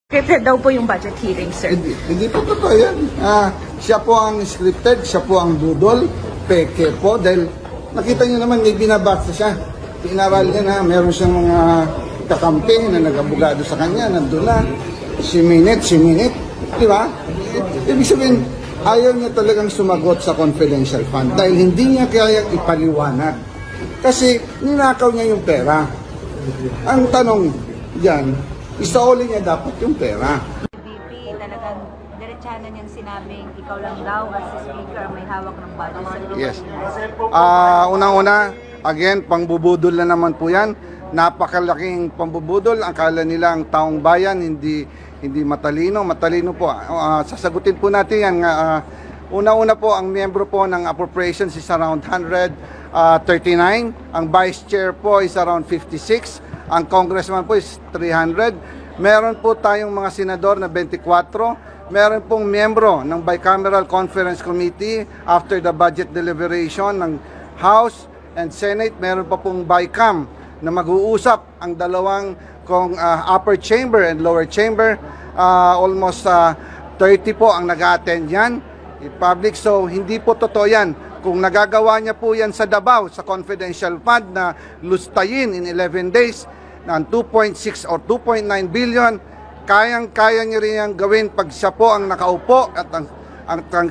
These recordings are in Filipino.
Scripted daw po yung budget hearing, sir. Hindi po totoo yan. Siya po ang scripted, siya po ang budol, peke po, dahil nakita niyo naman may binabasa siya. Pinaral niya na meron siyang mga kakampi na nag-abogado sa kanya, nandun na, si minute, di ba? Ibig sabihin, ayaw niya talagang sumagot sa confidential fund dahil hindi niya kaya ipaliwanag. Kasi ninakaw niya yung pera. Ang tanong yan, isauli niya dapat yung pera. VP, talagang diretsahan niyang sinabing ikaw lang daw as speaker may hawak ng budget. Yes. Unang-una, again, pangbubudol na naman po yan. Napakalaking pambubudol. Akala nila ang taong bayan hindi matalino. Matalino po. Sasagutin po natin yan. Una-una po, ang miyembro po ng appropriations is around 139. Ang vice chair po is around 56. Ang congressman po is 300. Meron po tayong mga senador na 24. Meron pong miyembro ng Bicameral Conference Committee after the budget deliberation ng House and Senate. Meron pa pong BICAM na mag-uusap ang dalawang upper chamber and lower chamber. Almost 30 po ang nag-attend yan in public. So hindi po totoo yan. Kung nagagawa niya po yan sa Davao, sa confidential fund na lustayin in 11 days, ng 2.6 or 2.9 billion, kayang-kaya niya rin yung gawin pag siya po ang nakaupo at ang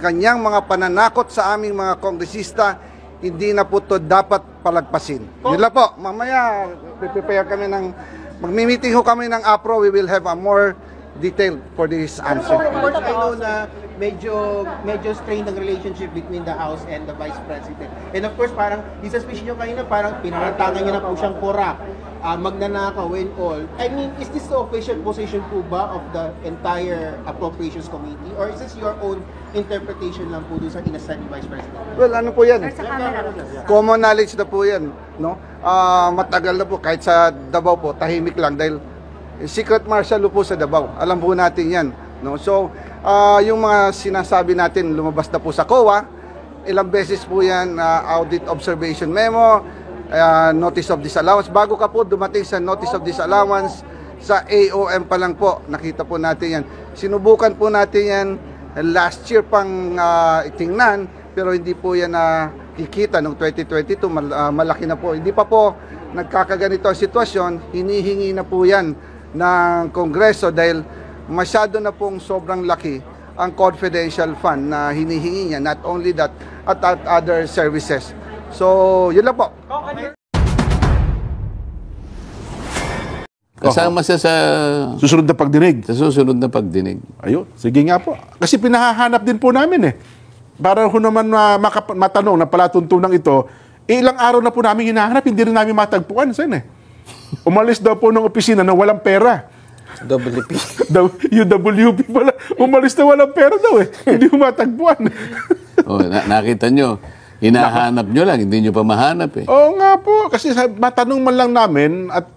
kanyang mga pananakot sa aming mga kongresista, hindi na po ito dapat palagpasin. Yun lang po, mamaya prepare kami magmi-meeting ho kami ng APRO, we will have a more detailed for this answer. Of course, I know na medyo strained ang relationship between the House and the Vice President. And of course, parang isa-suspicion nyo kanina, parang pinarantangan nyo na po siyang korap, magnanakaw and all. I mean, is this the official position po ba of the entire Appropriations Committee? Or is this your own interpretation lang po doon sa inasal ni Vice President? Well, ano po yan? Sa camera. Common knowledge na po yan. No? Matagal na po, kahit sa Davao po, tahimik lang dahil secret marshal po sa Davao. Alam po natin yan. No? So, yung mga sinasabi natin, lumabas na po sa COA, ilang beses po yan, audit observation memo, notice of disallowance. Bago ka po dumating sa notice of disallowance, sa AOM pa lang po, nakita po natin yan. Sinubukan po natin yan last year pang itingnan, pero hindi po yan kikita noong 2022, malaki na po. Hindi pa po nagkakaganito ang sitwasyon, hinihingi na po yan ng Kongreso dahil masyado na pong sobrang laki ang confidential fund na hinihingi niya, not only that, at other services. So, yun lang po. Kasama siya sa susunod na pagdinig. Sa susunod na pagdinig. Ayun, sige nga po. Kasi pinahahanap din po namin eh. Para ho naman matanong na palatuntunan ito, ilang araw na po namin hinahanap, hindi rin namin matagpuan. Saan eh? Umalis daw po ng opisina na walang pera. WP. UWP pala. Umalis na walang pera daw eh. Hindi mo matagpuan. Nakita nyo. Hinahanap nyo lang, hindi nyo pa mahanap eh. Oo nga po. Kasi matanong man lang namin at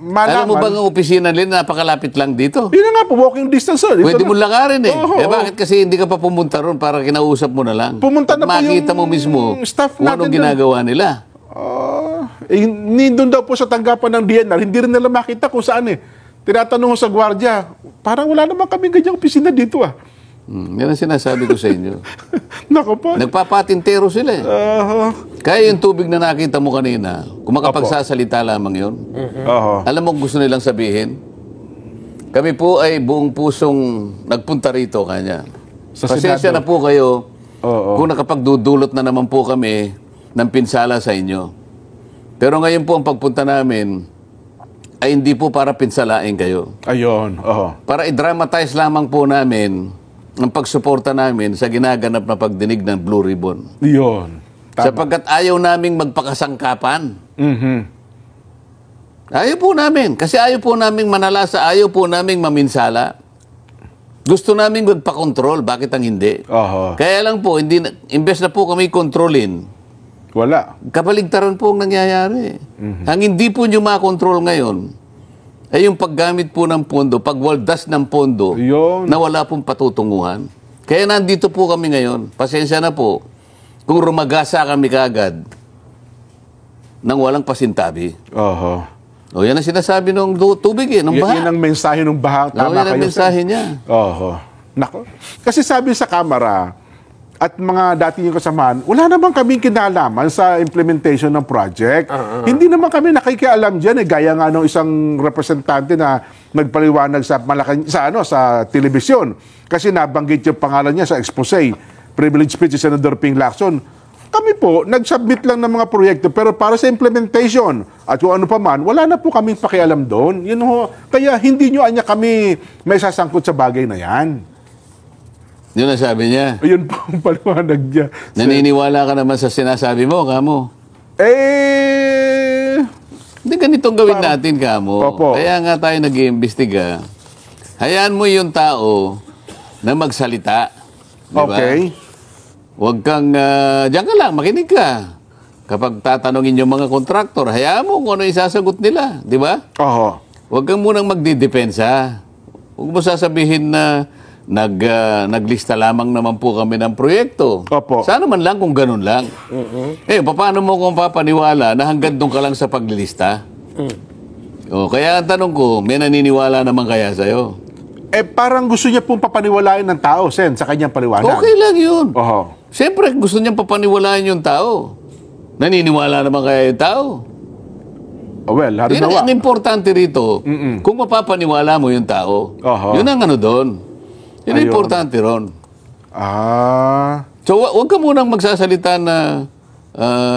malaman. Alam mo ba ang opisina nila napakalapit lang dito? Yun na nga po, walking distance sir. Pwede mo langarin eh. Bakit kasi hindi ka pa pumunta ron para kinausap mo na lang? Pumunta na po makita mo mismo staff kung anong ginagawa nila. Nandun daw po sa tanggapan ng DNR, hindi rin nila makita kung saan eh. Tinatanong ko sa gwardiya, parang wala naman kami ganyang opisina dito ah. Yan ang sinasabi ko sa inyo. Nako po. Nagpapatintero sila eh. Kaya yung tubig na nakita mo kanina, kung makapagsasalita lamang yun, alam mo gusto nilang sabihin? Kami po ay buong pusong nagpunta rito kanya. Pasensya na po kayo kung nakapagdudulot na naman po kami ng pinsala sa inyo. Pero ngayon po ang pagpunta namin ay hindi po para pinsalain kayo. Ayun. Para i-dramatize lamang po namin ang pagsuporta namin sa ginaganap na pagdinig ng Blue Ribbon. Yun. Sapagkat ayaw naming magpakasangkapan. Ayaw po namin. Kasi ayaw po naming manalasa, ayaw po naming maminsala. Gusto naming magpakontrol. Bakit ang hindi? Kaya lang po, imbes na po kami kontrolin, wala. Kabaligtaran po ang nangyayari. Ang hindi po nyo makontrol ngayon, ay yung paggamit po ng pondo, pagwaldas ng pondo, na wala pong patutunguhan. Kaya nandito po kami ngayon. Pasensya na po kung rumagasa kami kaagad nang walang pasintabi. O yan ang sinasabi ng tubig eh, ng baha. Yan ang mensahe ng baha. Tama yan ang kayo, mensahe Sen. niya. Oho. Nako. Kasi sabi sa Kamara at mga dati yung kasamahan, wala naman kaming kinalaman sa implementation ng project. Hindi naman kami nakikialam dyan. Gaya nga ng isang representante na nagpaliwanag sa sa telebisyon. Kasi nabanggit yung pangalan niya sa expose. Privilege speech si Senator Ping Lacson. Kami po, nag-submit lang ng mga proyekto, pero para sa implementation at kung ano pa man, wala na po kaming pakialam doon. Yun ho, kaya hindi nyo anya kami may sasangkot sa bagay na yan. Yun ang sabi niya. Ayun po ang paliwanag niya. Naniniwala ka naman sa sinasabi mo, kamo. Hindi ganitong gawin natin, kamo. Opo. Kaya nga tayo nag-iimbestiga. Hayaan mo yung tao na magsalita. Di ba? Okay. Huwag kang, diyan ka lang, makinig ka. Kapag tatanungin yung mga kontraktor, hayaan mo kung ano isasagot nila. Di ba? Oho. Huwag kang munang magdidepensa. Huwag mo sasabihin na naglista lamang naman po kami ng proyekto. Opo. Sana man lang kung ganun lang. Paano mo kung papaniwala na hanggang doon ka lang sa paglilista? O, kaya ang tanong ko, may naniniwala naman kaya sa'yo? Parang gusto niya pong papaniwalain ng tao, Sen, sa kanyang paliwanag. Okay lang yun. Oho. Siyempre, gusto niyang papaniwalaan yung tao. Naniniwala naman kaya yung tao? Well, Yun harinawa. ang importante rito, kung mapapaniwala mo yung tao. Oho. Yun ang ano doon. Yun ang Ayun. importante ron. So, wag ka munang magsasalita na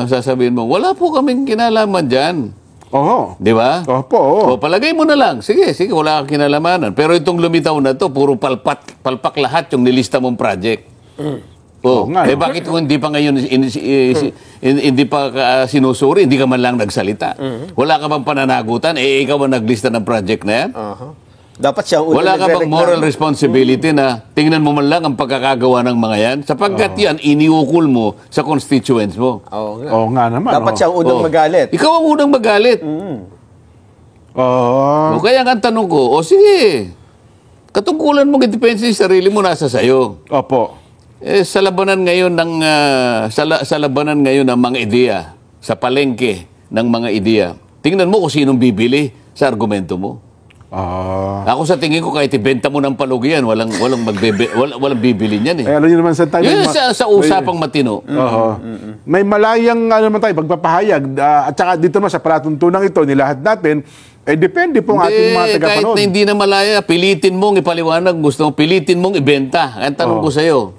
sasabihin mo, wala po kaming kinalaman dyan. Oho. Di ba? Opo. O, palagay mo na lang. Sige, wala kang kinalamanan. Pero itong lumitaw na to, puro palpak lahat yung nilista mong project. Oo nga, no? Bakit kung hindi pa ngayon hindi pa sinusuri, hindi ka man lang nagsalita? Wala ka bang pananagutan? Ikaw ang naglista ng project na yan? Dapat siya ang unang Wala ka bang nagre-reklamo. moral responsibility na tingnan mo man lang ang pagkakagawa ng mga yan? Sapagkat yan, iniukol mo sa constituents mo. Oo nga. Oo nga naman. Dapat siya ang unang Oh. magalit. Ikaw ang unang magalit. O kaya nga ang tanong ko, sige, katungkulan mong idepensa yung sarili mo nasa sayo. Opo. Sa labanan ngayon ng sa labanan ngayon ng mga ideya, sa palengke ng mga ideya, tingnan mo kung sinong bibili sa argumento mo. Ako sa tingin ko kahit ibenta mo ng palugi yan, walang bibili niyan eh. Alam niyo naman sa tayo. Yun sa usapang matino. May malayang naman tayo, pagpapahayag. At saka dito naman sa palatuntunan ito, nilahad natin, depende po ang ating mga Kahit tagapanood. na hindi na malaya, pilitin mong ipaliwanag, gusto mo, pilitin mong ibenta. Ang tanong ko sa'yo,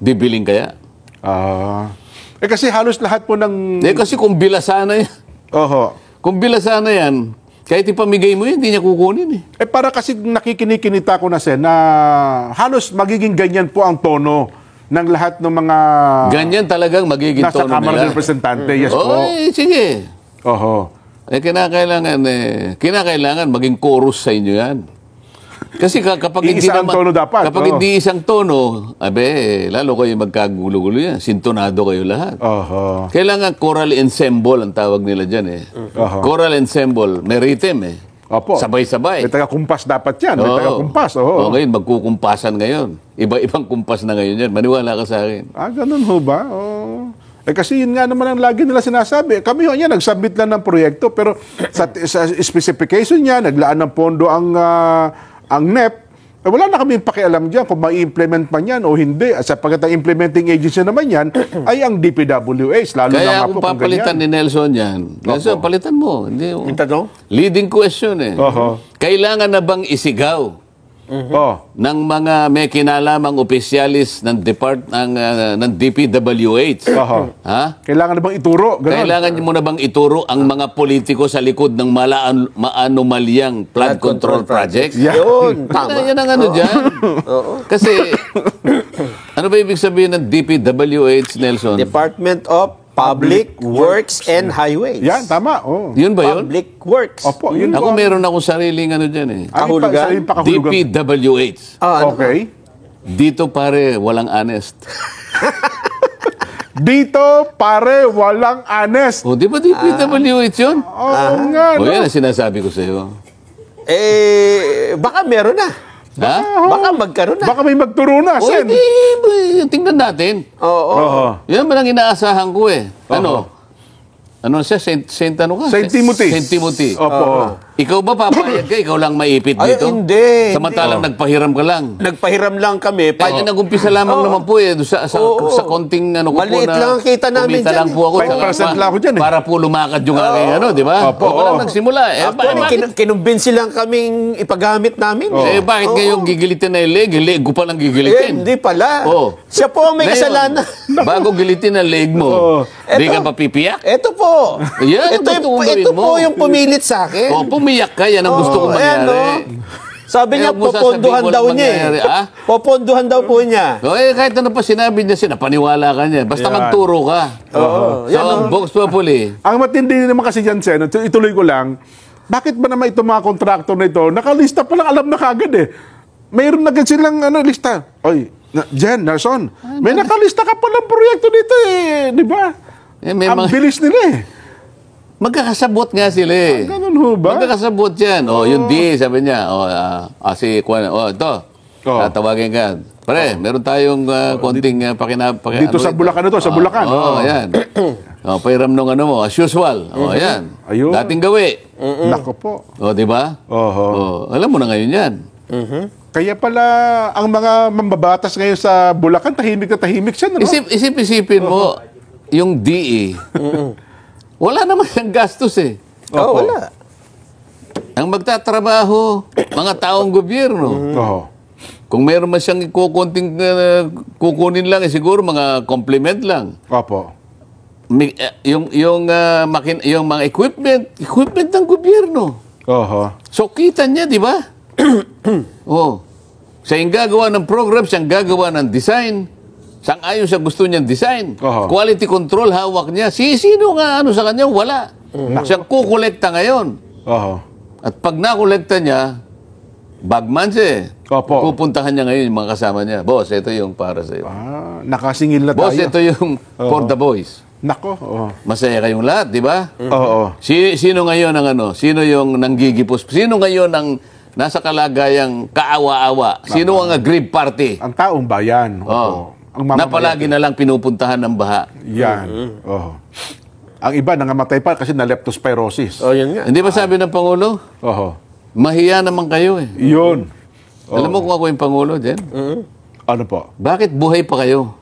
bibiling kaya? Kasi halos lahat po ng... Kasi kung bila sana yan, kung bila sana yan, kahit ipamigay mo yan, hindi niya kukunin eh. Para kasi nakikinikinita ko na, Sen, na halos magiging ganyan po ang tono ng lahat ng mga... Ganyan talagang magiging nasa tono Kamara nila. ng Representante. Yes po. Sige. Oho. Kinakailangan maging chorus sa inyo yan. Kasi kapag hindi Iisa ang tono dapat. Kapag hindi isang tono, lalo kayo magkagulo-gulo yan. Sintonado kayo lahat. Oho. Kailangan choral ensemble ang tawag nila dyan eh. Choral ensemble, may rhythm eh. Opo. Sabay-sabay. May taga-kumpas dapat yan. May taga-kumpas. Oo, ngayon, magkukumpasan ngayon. Iba-ibang kumpas na ngayon yan. Maniwala ka sa akin. Ganun ho ba? Kasi yun nga naman ang lagi nila sinasabi. Kami ho niya, nagsubmit lang ng proyekto, pero sa specification niya, naglaan ng pondo ang NEP, wala na kami pakialam dyan kung ma-implement man yan o hindi. At sapagkat ang implementing agency naman yan ay ang DPWH. Lalo na Kaya nga kung po papalitan ni Nelson yan, Nelson, palitan mo. Hindi, Yung tanong? leading question eh. Oho. Kailangan na bang isigaw ng mga may kinalamang opisyalis ng ng DPWH? Oho. Ha? Kailangan na bang ituro? Ganun. Kailangan mo na bang ituro ang mga politiko sa likod ng maanomalyang flood control projects? Yeah. Yun, tama. Yan ang ano dyan. Kasi, ano ba ibig sabihin ng DPWH, Nelson? Department of Public Works and Highways. Yan, tama. Yun ba yun? Public Works. Opo, yun Ako po. meron akong sariling ano dyan eh. Kahulugan? DPWH. Ano? Okay. Dito pare, walang honest. Dito, pare, walang honest. O, di ba DPWH yun? Oo nga, O, no? yan ang sinasabi ko sa'yo. Baka meron na. Ha? Baka magkaroon na. Baka may magturo na, O, Sen. tingnan natin. Oo. Oo. Yan man ang inaasahan ko eh. Ano? Ano siya? Saint ano ka? Saint Timothy. Saint Timothy. Opo. Ikaw ba papayag ka? Ikaw lang maipit Ay, dito? hindi. Samantalang nagpahiram ka lang. Nagpahiram lang kami. Kaya nag-umpisa lamang naman po eh. Sa konting ano ko po Maliit na... lang ang kita namin kumita dyan lang po ako. 5% lang ako dyan eh. Para po lumakad yung aking ano, di ba? Opo, Ako lang oo. nagsimula. Kinumbinsi lang kaming ipagamit namin. Eh, bakit ngayon gigilitin na yung leg? Yung leg ko palang gigilitin. Hindi pala. Oo. Siya po ang may Ngayon, kasalanan. Bago gilitin ang leg mo, Oo. di ka papipiyak? Ito po. Yan, ito po yung pumilit sa akin. O, pumiyak ka. Yan ang gusto kong ayan, mangyari. Sabi niya, Kaya mo sasabihin poponduhan walang daw niya mangyayari, eh. ah? Poponduhan daw po niya. O, kahit ano pa sinabi niya, paniwala ka niya. Basta Yan. magturo ka. Oo. So, ang Vox Populi, Ang matindi naman kasi dyan, Sen, ituloy ko lang, bakit ba naman itong mga kontraktor na ito, nakalista pa lang, alam na kagad eh. Mayroon na agad silang lista. Oy, Jen, Nelson, may nakalista ka palang proyekto dito eh, di ba? may Ang mga- bilis nila eh. magkakasabot nga sila eh. Ganun ho ba? Magkakasabot yan. O, yung D, sabi niya. O, si Kwan, ito. Oo. Tatawagin ka. Pare, meron tayong konting Dito sa Bulacan na to, sa Bulacan. Oo, yan. O, pairam nung ano mo, as usual. O, yan. Ayun. Dating gawi. Nako po. O, di ba? Oho. O, alam mo na ngayon yan. Kaya pala, ang mga mambabatas ngayon sa Bulacan, tahimik na tahimik siya, no? Isipin mo, yung DE, wala naman siyang gastos eh. Oo, wala. Ang magtatrabaho, mga taong gobyerno. Oo. Kung meron man siyang kukunin lang, siguro mga compliment lang. Opo. Yung mga equipment ng gobyerno. Oho. So, kita niya, di ba? Oh. Siya yung gagawa ng program, siya yung gagawa ng design. Sang-ayon sa gusto niyang design. Oho. Quality control, hawak niya. Sino nga sa kanya? Wala. Siyang kukolekta ngayon. Oho. At pag nakolekta niya, bagman siya eh. Opo. Pupuntahan niya ngayon yung mga kasama niya. Boss, ito yung para sa'yo. Nakasingil na tayo. Boss, ito yung for the boys. Nako. Oo. Masaya kayong lahat, di ba? Oo. Sino ngayon ang ano? Sino yung nanggigipos? Sino ngayon ang nasa kalagayang kaawa-awa? Sino ang aggrieved party? Ang taong bayan. Opo. Oh. Ang Na palagi na lang pinupuntahan ng baha. Yan. Oo. Ang iba nangamatay pa kasi na leptospirosis. Oh, yun nga. Hindi ba sabi ng Pangulo? Oho. Mahiya naman kayo eh. Yun. Alam mo kung ako yung Pangulo, Jen? Ano po? Bakit buhay pa kayo?